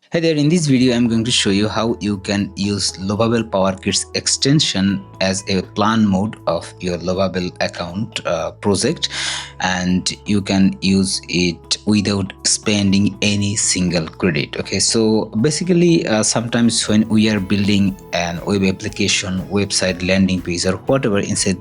Hey there, in this video I'm going to show you how you can use Lovable PowerKits Extension as a plan mode of your Lovable account project, and you can use it without spending any single credit. Okay, so basically sometimes when we are building an web application, website, landing page or whatever inside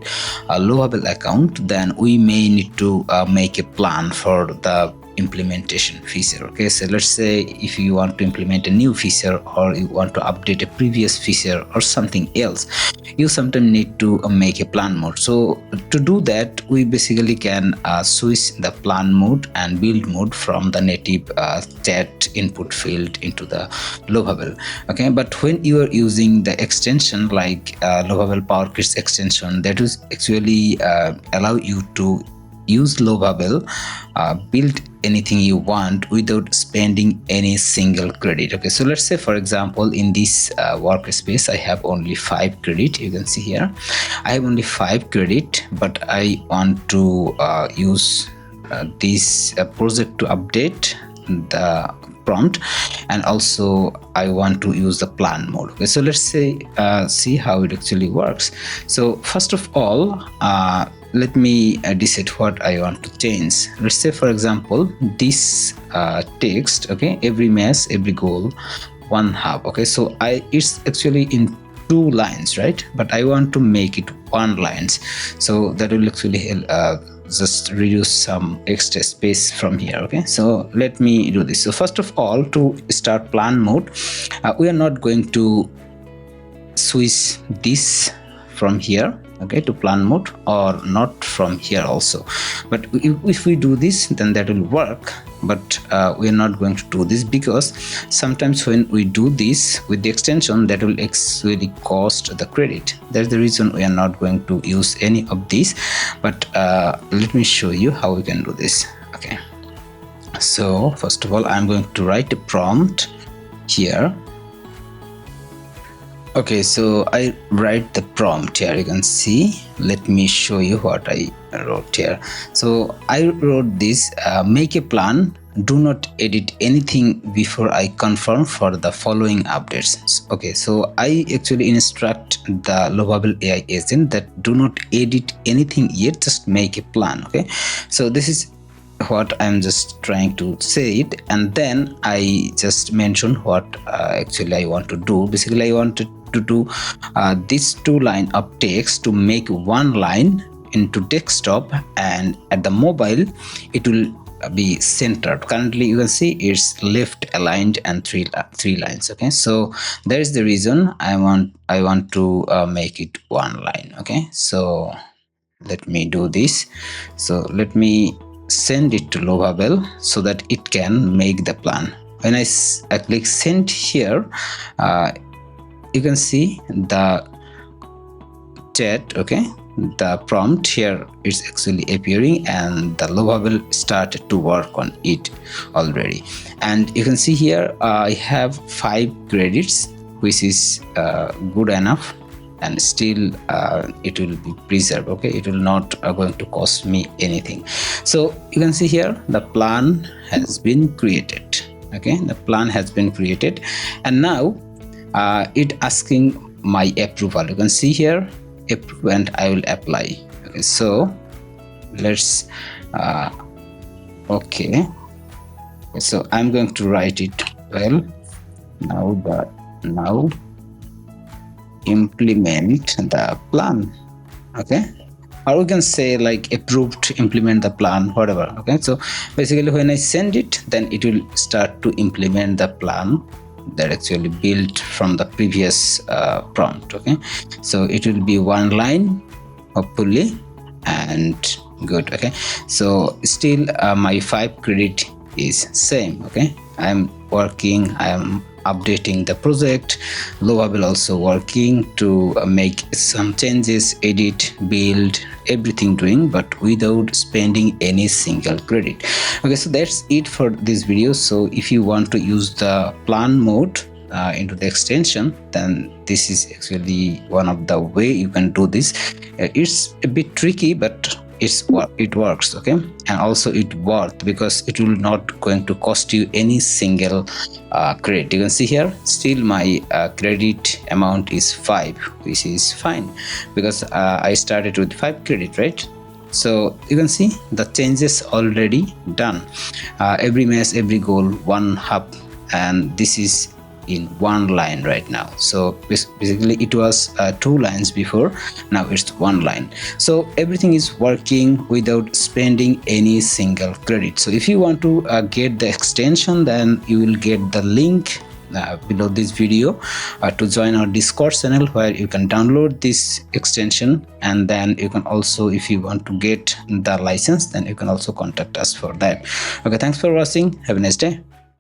a Lovable account, then we may need to make a plan for the implementation feature. Okay, so let's say if you want to implement a new feature or you want to update a previous feature or something else, you sometimes need to make a plan mode. So to do that, we basically can switch the plan mode and build mode from the native chat input field into the Lovable. Okay, but when you are using the extension like Lovable PowerKits extension, that is actually allow you to use Lovable, build anything you want without spending any single credit. Okay, so let's say for example in this workspace I have only 5 credit. You can see here I have only 5 credit, but I want to use this project to update the prompt, and also I want to use the plan mode. Okay, so let's say see how it actually works. So first of all, let me decide what I want to change. Let's say for example this text, okay, every mess, every goal, one hub. Okay, so it's actually in 2 lines, right? But I want to make it 1 lines, so that will actually help just reduce some extra space from here. Okay, so let me do this. So first of all, to start plan mode, we are not going to switch this from here, okay, to plan mode, or not from here also. But if we do this, then that will work. But we are not going to do this because sometimes when we do this with the extension, that will actually cost the credit. That's the reason we are not going to use any of these. But let me show you how we can do this. Okay, so first of all, I'm going to write a prompt here. Okay, so I write the prompt here. You can see, let me show you what I wrote here. So I wrote this, make a plan, do not edit anything before I confirm for the following updates. Okay, so I actually instruct the Lovable AI agent that do not edit anything yet, just make a plan. Okay, so this is what I'm just trying to say it, and then I just mention what actually I want to do. Basically I wanted to do this 2 line of text to make 1 line into desktop, and at the mobile it will be centered. Currently you can see it's left aligned and three lines. Okay, so that is the reason I want to make it 1 line. Okay, so let me do this. So let me send it to Lovable so that it can make the plan. When I click send here, you can see the chat, okay, the prompt here is actually appearing, and the Lovable started to work on it already. And you can see here I have 5 credits, which is good enough, and still it will be preserved. Okay, it will not going to cost me anything. So you can see here the plan has been created. Okay, the plan has been created, and now it asking my approval. You can see here approve, and I will apply. Okay, so let's okay, so I'm going to write it well now, but now implement the plan. Okay, or we can say like approved to implement the plan, whatever. Okay, so basically when I send it, then it will start to implement the plan that actually built from the previous prompt. Okay, so it will be 1 line hopefully, and good. Okay, so still my 5 credit is same. Okay, I'm working, I am updating the project. Lovable also working to make some changes, edit, build, everything doing, but without spending any single credit. Okay, so that's it for this video. So if you want to use the plan mode into the extension, then this is actually one of the way you can do this. It's a bit tricky, but it works. Okay, and also it worth, because it will not going to cost you any single credit. You can see here still my credit amount is 5, which is fine because I started with 5 credit, right? So you can see the changes already done. Every match, every goal, one hub, and this is in one line right now. So basically it was 2 lines before, now it's 1 line. So everything is working without spending any single credit. So if you want to get the extension, then you will get the link below this video to join our Discord channel, where you can download this extension, and then you can also, if you want to get the license, then you can also contact us for that. Okay, thanks for watching. Have a nice day.